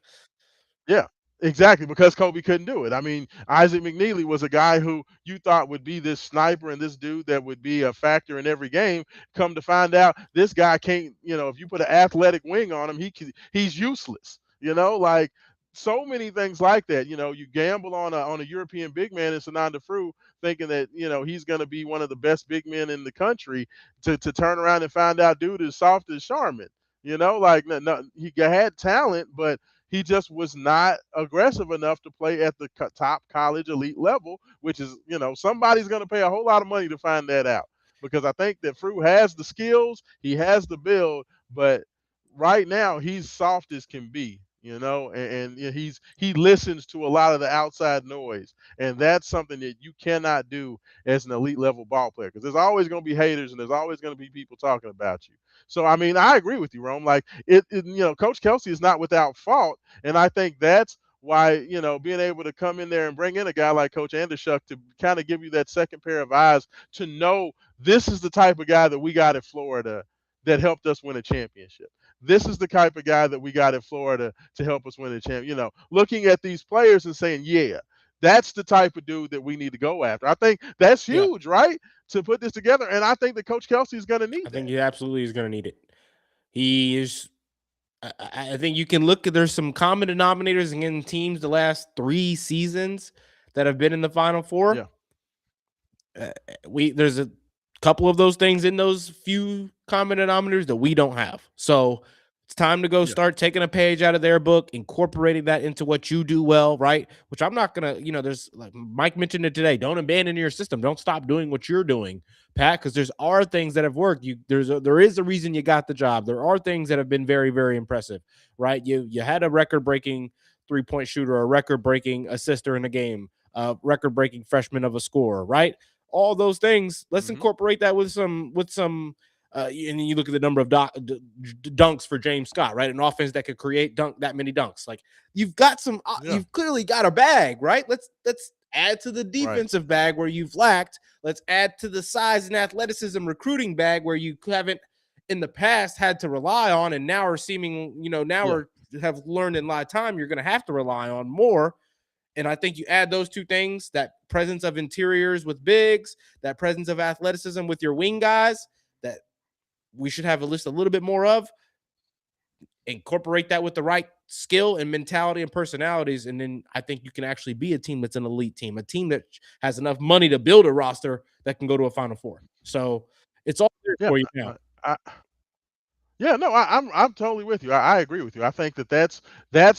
Speaker 1: yeah, exactly, because Kobe couldn't do it. I mean, Isaac McNeely was a guy who you thought would be this sniper and this dude that would be a factor in every game. Come to find out, this guy can't. You know, if you put an athletic wing on him, he's useless. You know, like so many things like that. You know, you gamble on a European big man in Sananda Fru, thinking that he's going to be one of the best big men in the country. To turn around and find out, dude is soft as Charmin. You know, like no, he had talent, but he just was not aggressive enough to play at the top college elite level, which is, somebody's going to pay a whole lot of money to find that out. Because I think that Fru has the skills, he has the build, but right now he's soft as can be, and he listens to a lot of the outside noise, and that's something that you cannot do as an elite level ball player because there's always going to be haters and there's always going to be people talking about you. So I mean, I agree with you, Rome. Like Coach Kelsey is not without fault, and I think that's why being able to come in there and bring in a guy like Coach Andershuck to kind of give you that second pair of eyes to know this is the type of guy that we got at Florida that helped us win a championship. This is the type of guy that we got at Florida to help us win a champ. Looking at these players and saying, yeah, that's the type of dude that we need to go after. I think that's
Speaker 2: yeah,
Speaker 1: huge, right? To put this together. And I think that Coach Kelsey is going to
Speaker 2: I
Speaker 1: need
Speaker 2: think
Speaker 1: that.
Speaker 2: he absolutely is going to need it. He is. I think you can look at there's some common denominators in teams the last 3 seasons that have been in the Final Four.
Speaker 1: Yeah.
Speaker 2: There's a couple of those things in those few common denominators that we don't have. So it's time to go
Speaker 1: Yeah.
Speaker 2: start taking a page out of their book, incorporating that into what you do well, right? Which I'm not gonna, there's like Mike mentioned it today. Don't abandon your system. Don't stop doing what you're doing, Pat, because there are things that have worked. There is a reason you got the job. There are things that have been very, very impressive, right? You had a record breaking 3-point shooter, a record breaking assister in a game, a record breaking freshman of a scorer, right? All those things. Let's
Speaker 1: Hmm.
Speaker 2: incorporate that with some. And you look at the number of dunks for James Scott, right? An offense that could create that many dunks. Like you've got some,
Speaker 1: Yeah.
Speaker 2: you've clearly got a bag, right? Let's add to the
Speaker 1: Right.
Speaker 2: defensive bag where you've lacked. Let's add to the size and athleticism recruiting bag where you haven't in the past had to rely on, and now are seeming, now
Speaker 1: Yeah.
Speaker 2: are have learned in live time you're going to have to rely on more. And I think you add those two things, that presence of interiors with bigs, that presence of athleticism with your wing guys, that we should have a list a little bit more of. Incorporate that with the right skill and mentality and personalities. And then I think you can actually be a team that's an elite team, a team that has enough money to build a roster that can go to a Final Four. So it's all there
Speaker 1: Yeah.
Speaker 2: for you now.
Speaker 1: I, Yeah, no, I'm totally with you. I agree with you. I think that's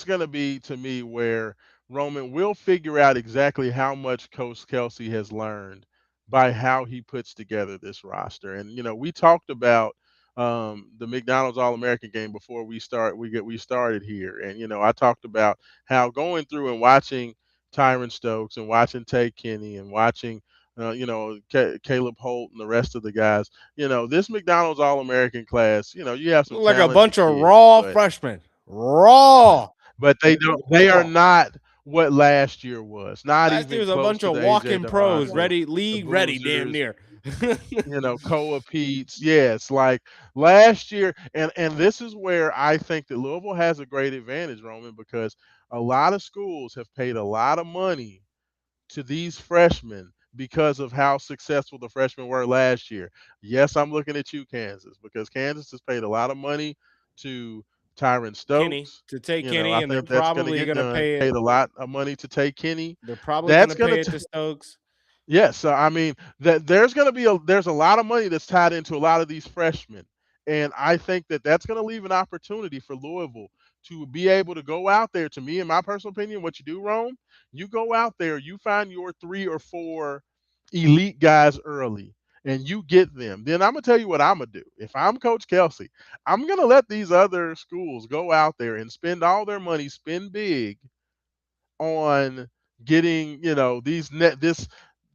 Speaker 1: going to be to me where Roman will figure out exactly how much Coach Kelsey has learned by how he puts together this roster. And we talked about the McDonald's All American game before we started here, and I talked about how going through and watching Tyron Stokes and watching Tay Kenny and watching Caleb Holt and the rest of the guys, this McDonald's All American class, you have some
Speaker 2: Like a
Speaker 1: talented
Speaker 2: bunch of
Speaker 1: kids,
Speaker 2: raw
Speaker 1: but
Speaker 2: freshmen. Raw.
Speaker 1: they don't they are
Speaker 2: Raw.
Speaker 1: not what last year was. Not
Speaker 2: Last year
Speaker 1: even
Speaker 2: was a
Speaker 1: close
Speaker 2: bunch
Speaker 1: to
Speaker 2: of
Speaker 1: the AJ
Speaker 2: walk-in pros,
Speaker 1: Devontae,
Speaker 2: ready,
Speaker 1: the
Speaker 2: league ready, damn
Speaker 1: Boozers,
Speaker 2: near.
Speaker 1: Koa Pete's. Yes, like last year, and this is where I think that Louisville has a great advantage, Roman, because a lot of schools have paid a lot of money to these freshmen because of how successful the freshmen were last year. Yes, I'm looking at you, Kansas, because Kansas has paid a lot of money to Tyron
Speaker 2: Kenny
Speaker 1: Stokes.
Speaker 2: to take
Speaker 1: I
Speaker 2: Kenny, and they're
Speaker 1: think that's going to
Speaker 2: probably
Speaker 1: get
Speaker 2: gonna
Speaker 1: done.
Speaker 2: pay it.
Speaker 1: Paid a lot of money to take Kenny.
Speaker 2: They're probably
Speaker 1: That's
Speaker 2: gonna
Speaker 1: going
Speaker 2: pay
Speaker 1: to
Speaker 2: it to Stokes.
Speaker 1: Yes, so I mean that there's going to be there's a lot of money that's tied into a lot of these freshmen, and I think that that's going to leave an opportunity for Louisville to be able to go out there. To me, in my personal opinion, what you do, Rome, you go out there, you find your 3 or 4 elite guys early, and you get them. Then I'm gonna tell you what I'm gonna do. If I'm Coach Kelsey, I'm gonna let these other schools go out there and spend all their money, spend big on getting this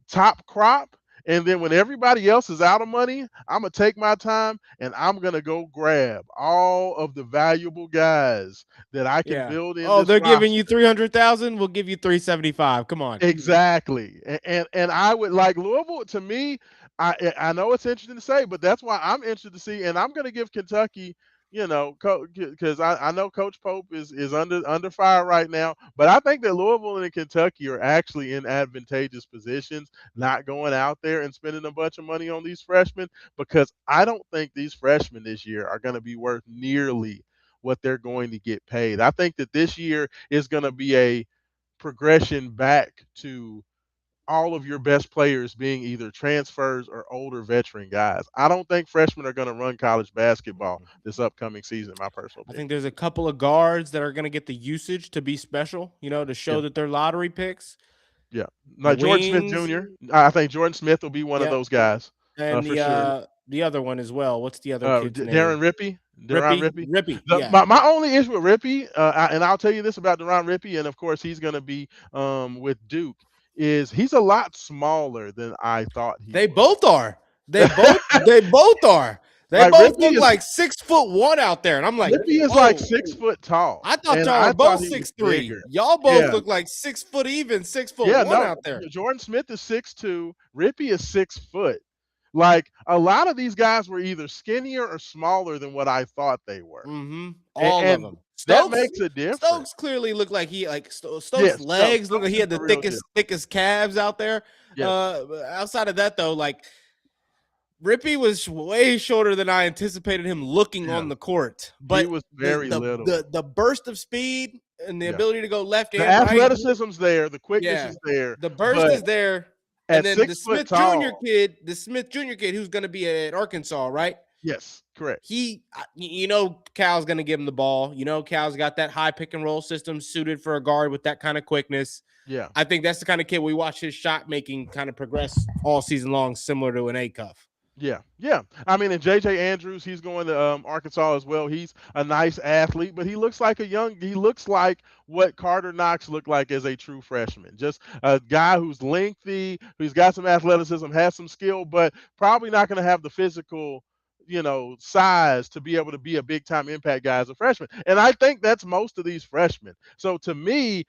Speaker 1: top crop. And then when everybody else is out of money, I'm gonna take my time and I'm gonna go grab all of the valuable guys that I can
Speaker 2: Yeah.
Speaker 1: build in
Speaker 2: Oh,
Speaker 1: this
Speaker 2: they're giving
Speaker 1: roster.
Speaker 2: you 300,000. We'll give you 375. Come on.
Speaker 1: Exactly, and I would like Louisville. To me, I know it's interesting to say, but that's why I'm interested to see, and I'm going to give Kentucky, because I know Coach Pope is under fire right now, but I think that Louisville and Kentucky are actually in advantageous positions, not going out there and spending a bunch of money on these freshmen, because I don't think these freshmen this year are going to be worth nearly what they're going to get paid. I think that this year is going to be a progression back to all of your best players being either transfers or older veteran guys. I don't think freshmen are going to run college basketball this upcoming season, in my personal
Speaker 2: I think
Speaker 1: opinion.
Speaker 2: there's a couple of guards that are going to get the usage to be special, to show
Speaker 1: Yeah,
Speaker 2: that they're lottery picks.
Speaker 1: yeah.
Speaker 2: The
Speaker 1: Like Jordan Smith
Speaker 2: wings,
Speaker 1: Jr., I think Jordan Smith will be one of
Speaker 2: yep,
Speaker 1: those guys
Speaker 2: and
Speaker 1: for
Speaker 2: the
Speaker 1: sure.
Speaker 2: uh the other one as well. What's the other kid's name?
Speaker 1: Darren Rippey, Deron
Speaker 2: Rippy,
Speaker 1: Rippey.
Speaker 2: Rippy,
Speaker 1: The,
Speaker 2: yeah.
Speaker 1: my only issue with Rippey, and I'll tell you this about Deron Rippey, and of course he's going to be with Duke, is he's a lot smaller than I thought he
Speaker 2: They
Speaker 1: was.
Speaker 2: both are. They both are. They
Speaker 1: Like
Speaker 2: both look like 6'1" out there, and I'm like,
Speaker 1: Rippey is like
Speaker 2: whoa.
Speaker 1: 6 foot tall,
Speaker 2: I thought
Speaker 1: and
Speaker 2: y'all were
Speaker 1: I thought
Speaker 2: both
Speaker 1: he was
Speaker 2: 6'3".
Speaker 1: bigger.
Speaker 2: Y'all both
Speaker 1: Yeah,
Speaker 2: look like 6 foot even, six foot
Speaker 1: yeah.
Speaker 2: one
Speaker 1: No,
Speaker 2: out there.
Speaker 1: Jordan Smith is 6'2". Rippey is 6 foot. Like a lot of these guys were either skinnier or smaller than what I thought they were,
Speaker 2: All of
Speaker 1: and
Speaker 2: them.
Speaker 1: that
Speaker 2: Stokes,
Speaker 1: makes a difference.
Speaker 2: Stokes clearly looked like Stokes'
Speaker 1: Yes,
Speaker 2: legs look like
Speaker 1: Stokes
Speaker 2: he
Speaker 1: is
Speaker 2: had the
Speaker 1: the real
Speaker 2: thickest
Speaker 1: deal.
Speaker 2: thickest calves out there.
Speaker 1: Yes,
Speaker 2: Outside of that though, like Rippy was way shorter than I anticipated him looking
Speaker 1: yeah.
Speaker 2: on the court,
Speaker 1: He
Speaker 2: but
Speaker 1: was
Speaker 2: the
Speaker 1: very
Speaker 2: the
Speaker 1: little.
Speaker 2: the the burst of speed and the
Speaker 1: Yeah,
Speaker 2: ability to go left
Speaker 1: the
Speaker 2: and right,
Speaker 1: athleticism's there, the quickness
Speaker 2: yeah,
Speaker 1: is there,
Speaker 2: the burst
Speaker 1: but
Speaker 2: is there. And
Speaker 1: at
Speaker 2: then
Speaker 1: 6 foot tall,
Speaker 2: The Smith Jr. kid who's going to be at Arkansas, right?
Speaker 1: yes, correct.
Speaker 2: Cal's going to give him the ball. Cal's got that high pick and roll system suited for a guard with that kind of quickness.
Speaker 1: Yeah.
Speaker 2: I think that's the kind of kid we watch his shot making kind of progress all season long, similar to an A cuff.
Speaker 1: Yeah, yeah. I mean, and JJ Andrews, he's going to Arkansas as well. He's a nice athlete, but he looks like he looks like what Carter Knox looked like as a true freshman. Just a guy who's lengthy, who's got some athleticism, has some skill, but probably not going to have the physical, size to be able to be a big time impact guy as a freshman. And I think that's most of these freshmen. So to me,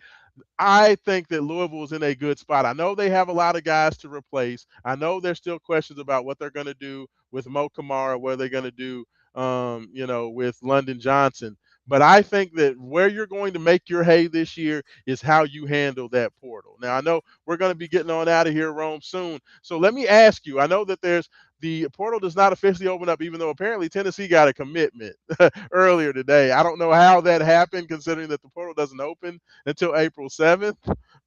Speaker 1: I think that Louisville is in a good spot. I know they have a lot of guys to replace. I know there's still questions about what they're going to do with Mo Kamara, what they're going to do, with London Johnson. But I think that where you're going to make your hay this year is how you handle that portal. Now, I know we're going to be getting on out of here, Rome, soon. So let me ask you. I know that the portal does not officially open up, even though apparently Tennessee got a commitment earlier today. I don't know how that happened, considering that the portal doesn't open until April 7th.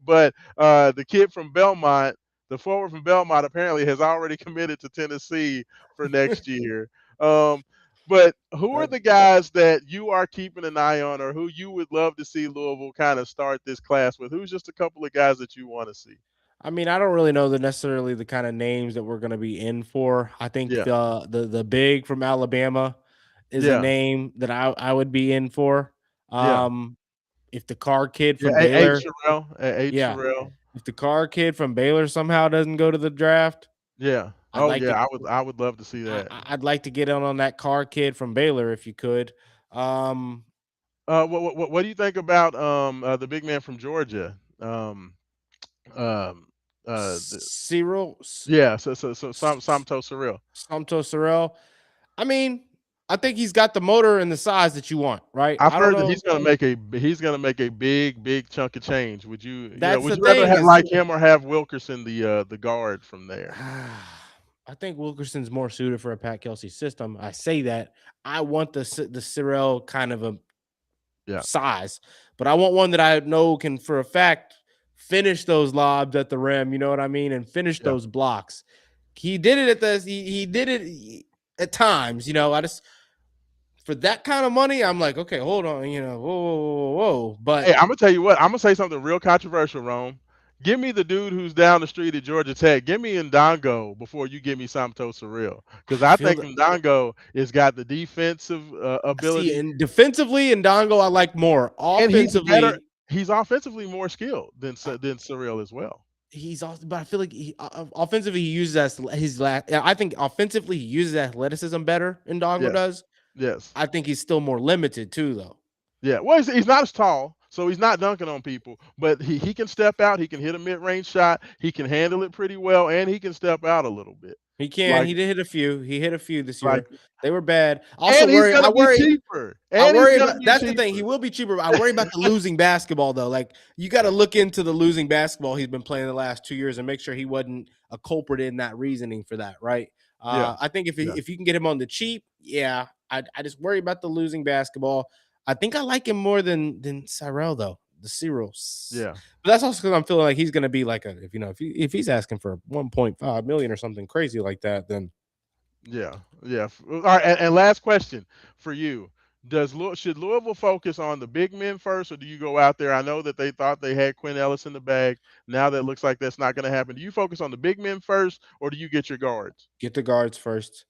Speaker 1: But the kid from Belmont, the forward from Belmont, apparently has already committed to Tennessee for next year. Um, but who are
Speaker 2: That
Speaker 1: the guys that you are keeping an eye on, or who you would love to see Louisville kind of start this class with? Who's just a couple of guys that you want to see?
Speaker 2: I mean, I don't really know necessarily the kind of names that we're going to be in for. I think
Speaker 1: Yeah,
Speaker 2: the big from Alabama is a
Speaker 1: yeah,
Speaker 2: name that I would be in for.
Speaker 1: yeah,
Speaker 2: Um, if the car kid
Speaker 1: yeah.
Speaker 2: from
Speaker 1: Eight
Speaker 2: Baylor,
Speaker 1: Sherrill, eight
Speaker 2: yeah,
Speaker 1: Sherrill.
Speaker 2: if the car kid from Baylor somehow doesn't go to the draft,
Speaker 1: Yeah.
Speaker 2: I'd
Speaker 1: Oh
Speaker 2: like
Speaker 1: yeah,
Speaker 2: to
Speaker 1: I would love to see that.
Speaker 2: I'd like to get on that car kid from Baylor if you could. Um,
Speaker 1: What do you think about the big man from Georgia? Um, um, the,
Speaker 2: Cyril,
Speaker 1: yeah. So Samto Surreal.
Speaker 2: Santo Sorrell. I mean, I think he's got the motor and the size that you want, right?
Speaker 1: I've
Speaker 2: I don't
Speaker 1: heard that
Speaker 2: know.
Speaker 1: he's gonna make a big chunk of change.
Speaker 2: That's
Speaker 1: Would
Speaker 2: the
Speaker 1: you rather
Speaker 2: thing is,
Speaker 1: like him or have Wilkerson the guard from there?
Speaker 2: I think Wilkerson's more suited for a Pat Kelsey system. I say that. I want the Cyril kind of a
Speaker 1: Yeah,
Speaker 2: size, but I want one that I know can for a fact finish those lobs at the rim. You know what I mean, and finish
Speaker 1: yeah.
Speaker 2: those blocks. He did it at the he did it at times. You know, I just for that kind of money, I'm like, okay, hold on, you know, whoa, whoa, whoa, whoa.
Speaker 1: Hey,
Speaker 2: But
Speaker 1: I'm gonna tell you what. I'm gonna say something real controversial, Rome. Give me the dude who's down the street at Georgia Tech. Give me Ndongo before you give me Samto Surreal, because
Speaker 2: I
Speaker 1: I
Speaker 2: feel
Speaker 1: think
Speaker 2: that
Speaker 1: Ndongo has got the defensive
Speaker 2: I see,
Speaker 1: ability,
Speaker 2: and defensively and Dongo, I like more.
Speaker 1: and
Speaker 2: Offensively,
Speaker 1: He's offensively more skilled
Speaker 2: uh,
Speaker 1: than Surreal as well.
Speaker 2: he's also, but I feel like offensively he uses his last. I think offensively he uses athleticism better than Dongo
Speaker 1: Yes,
Speaker 2: does.
Speaker 1: yes.
Speaker 2: I think he's still more limited too, though.
Speaker 1: Yeah, well, he's not as tall, so he's not dunking on people, but he can step out, he can hit a mid-range shot, he can handle it pretty well, and he can step out a little bit.
Speaker 2: He can.
Speaker 1: Like
Speaker 2: He did hit a few. He hit a few this
Speaker 1: like
Speaker 2: year. They were bad. Also
Speaker 1: and he's
Speaker 2: worry.
Speaker 1: gonna
Speaker 2: I
Speaker 1: be
Speaker 2: worry.
Speaker 1: cheaper.
Speaker 2: I
Speaker 1: And he's
Speaker 2: worry
Speaker 1: gonna
Speaker 2: about
Speaker 1: be
Speaker 2: that's the thing. He
Speaker 1: cheaper.
Speaker 2: will be cheaper. But I worry about the losing basketball though. Like you got to look into the losing basketball he's been playing the last 2 years and make sure he wasn't a culprit in that reasoning for that. Right.
Speaker 1: Yeah,
Speaker 2: I think
Speaker 1: yeah,
Speaker 2: if you can get him on the cheap, yeah. I just worry about the losing basketball. I think I like him more than Cyril though. The Cyril.
Speaker 1: yeah,
Speaker 2: But that's also because I'm feeling like he's going to be like a if you know if he's asking for 1.5 million or something crazy like that, then
Speaker 1: yeah. All right, and last question for you. Should Louisville focus on the big men first, or do you go out there? I know that they thought they had Quinn Ellis in the bag. Now that looks like that's not going to happen. Do you focus on the big men first, or do you get your guards?
Speaker 2: get the guards first.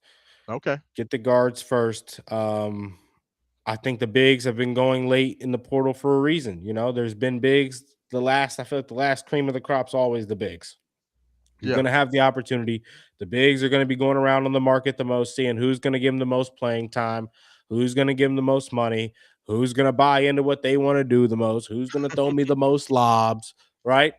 Speaker 1: Okay.
Speaker 2: Get the guards first. I think the bigs have been going late in the portal for a reason. You know, there's been bigs. I feel like the last cream of the crop's always the bigs. You're
Speaker 1: Yeah.
Speaker 2: going to have the opportunity. The bigs are going to be going around on the market the most, seeing who's going to give them the most playing time, who's going to give them the most money, who's going to buy into what they want to do the most, who's going to throw me the most lobs, right?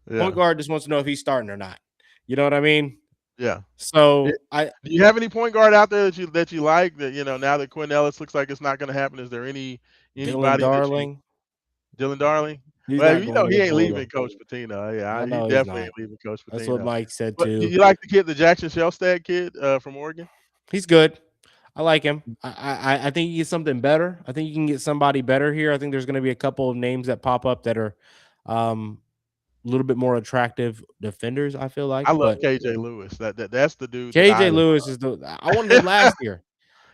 Speaker 2: Point
Speaker 1: Yeah.
Speaker 2: guard just wants to know if he's starting or not. You know what I mean?
Speaker 1: Yeah.
Speaker 2: So
Speaker 1: It,
Speaker 2: I
Speaker 1: do you have any point guard out there that you like that now that Quinn Ellis looks like it's not going to happen? Is there
Speaker 2: Dylan
Speaker 1: anybody that you
Speaker 2: Darling,
Speaker 1: Dylan Darling?
Speaker 2: he's
Speaker 1: Well,
Speaker 2: not going
Speaker 1: he
Speaker 2: to
Speaker 1: ain't leaving
Speaker 2: Florida.
Speaker 1: Coach Patino. Yeah,
Speaker 2: I
Speaker 1: he
Speaker 2: know he's
Speaker 1: definitely
Speaker 2: not.
Speaker 1: ain't leaving Coach
Speaker 2: That's what
Speaker 1: Patino.
Speaker 2: Mike said
Speaker 1: But do
Speaker 2: too.
Speaker 1: you like the Jackson Shellstad kid from Oregon?
Speaker 2: He's good. I like him. I think you get something better. I think you can get somebody better here. I think there's going to be a couple of names that pop up that are a little bit more attractive defenders. I feel like,
Speaker 1: I love
Speaker 2: but
Speaker 1: KJ Lewis. That's the dude that
Speaker 2: KJ Lewis is the. I wanted him last year.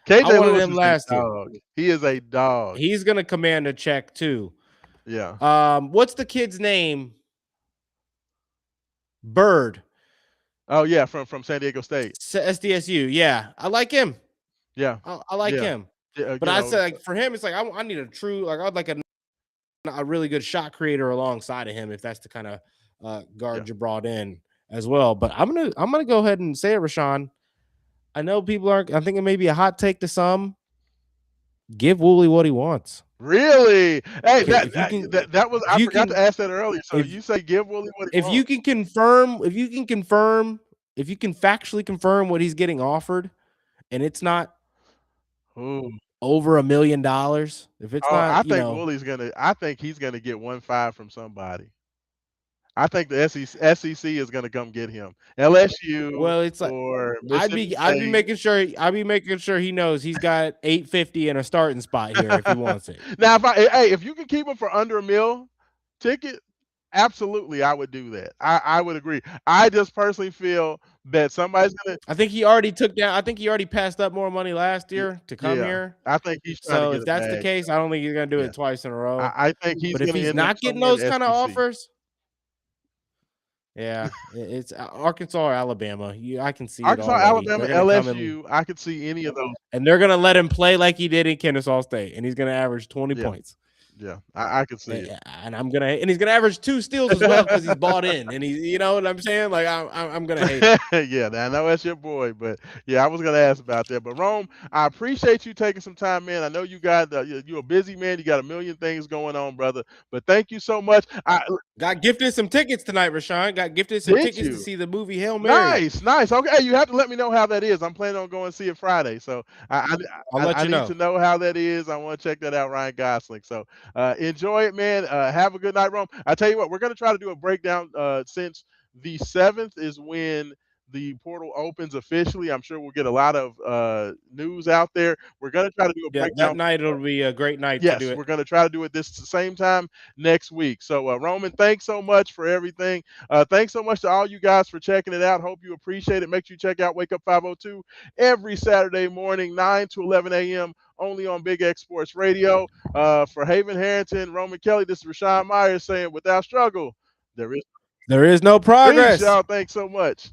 Speaker 2: I
Speaker 1: KJ
Speaker 2: wanted
Speaker 1: Lewis
Speaker 2: him
Speaker 1: is a
Speaker 2: last year.
Speaker 1: dog. He is a dog.
Speaker 2: He's going to command a check too.
Speaker 1: Yeah.
Speaker 2: What's the kid's name? Bird.
Speaker 1: Oh yeah, from San Diego State.
Speaker 2: SDSU. Yeah, I like him.
Speaker 1: Yeah.
Speaker 2: I like
Speaker 1: Yeah.
Speaker 2: him.
Speaker 1: Yeah,
Speaker 2: But I said like for him, it's like I need a true like I'd like a really good shot creator alongside of him if that's the kind of
Speaker 1: yeah.
Speaker 2: guard you brought in as well. But I'm gonna go ahead and say it, Raashaan. I know people aren't. I think it may be a hot take to some. Give Woolley what he wants.
Speaker 1: Really? Hey,
Speaker 2: Okay, if you can,
Speaker 1: that was
Speaker 2: if
Speaker 1: I
Speaker 2: you
Speaker 1: forgot to
Speaker 2: can,
Speaker 1: ask that earlier. So
Speaker 2: if
Speaker 1: you say give Willie what he
Speaker 2: if you
Speaker 1: wants.
Speaker 2: can confirm, if you can confirm, if you can factually confirm what he's getting offered, and it's not
Speaker 1: Ooh.
Speaker 2: over $1 million, if it's
Speaker 1: Oh,
Speaker 2: not, you know,
Speaker 1: I think he's gonna get 1.5 from somebody. I think the SEC is gonna come get him. LSU
Speaker 2: well, it's like
Speaker 1: or Mississippi
Speaker 2: I'd be
Speaker 1: State.
Speaker 2: making sure he knows he's got 850 and a starting spot here if he wants it.
Speaker 1: Now, if you can keep him for under a mil ticket, absolutely, I would do that. I would agree. I just personally feel that somebody's gonna.
Speaker 2: I think he already passed up more money last
Speaker 1: y-
Speaker 2: year to come
Speaker 1: Yeah,
Speaker 2: here.
Speaker 1: I think he's trying to
Speaker 2: So
Speaker 1: get
Speaker 2: if
Speaker 1: a
Speaker 2: that's the
Speaker 1: bag.
Speaker 2: case, I don't think he's gonna do
Speaker 1: Yeah,
Speaker 2: it twice in a row.
Speaker 1: I think he's
Speaker 2: But if
Speaker 1: gonna
Speaker 2: he's
Speaker 1: end up
Speaker 2: not getting
Speaker 1: somewhere in
Speaker 2: those
Speaker 1: the
Speaker 2: kind of
Speaker 1: SEC.
Speaker 2: offers, yeah, it's Arkansas or Alabama. I can see it
Speaker 1: Arkansas,
Speaker 2: already.
Speaker 1: Alabama,
Speaker 2: They're gonna come in
Speaker 1: LSU. I could see any of those.
Speaker 2: and they're gonna let him play like he did in Kennesaw State, and he's gonna average 20
Speaker 1: Yeah,
Speaker 2: points.
Speaker 1: Yeah, I could see it.
Speaker 2: And he's gonna average 2 steals as well because he's bought in, and he's, you know what I'm saying? Like I'm gonna hate him.
Speaker 1: Yeah, I know that's your boy, but yeah, I was gonna ask about that. But Rome, I appreciate you taking some time, man. I know you got you're a busy man. You got a million things going on, brother. But thank you so much.
Speaker 2: Got gifted some tickets tonight, Rashawn. Got gifted some
Speaker 1: Did
Speaker 2: tickets to
Speaker 1: you?
Speaker 2: see the movie Hail Mary.
Speaker 1: Nice, nice. Okay, hey, you have to let me know how that is. I'm planning on going to see it Friday, so
Speaker 2: I'll let
Speaker 1: I
Speaker 2: you
Speaker 1: need to
Speaker 2: know.
Speaker 1: know how that is. I want to check that out, Ryan Gosling. So enjoy it, man. Have a good night, Rome. I tell you what, we're gonna try to do a breakdown since the 7th is when the portal opens officially. I'm sure we'll get a lot of news out there. We're gonna try to do a
Speaker 2: Yeah, that
Speaker 1: breakdown.
Speaker 2: night it'll be a great night to do
Speaker 1: Yes, we're
Speaker 2: it.
Speaker 1: going to try to do it this same time next week. So, Roman, thanks so much for everything. Thanks so much to all you guys for checking it out. Hope you appreciate it. Make sure you check out Wake Up 502 every Saturday morning, 9 to 11 a.m., only on Big X Sports Radio. For Haven Harrington, Roman Kelly, this is Raashaan Myers saying, without struggle, there is
Speaker 2: There is no
Speaker 1: peace,
Speaker 2: progress.
Speaker 1: y'all. Thanks so much.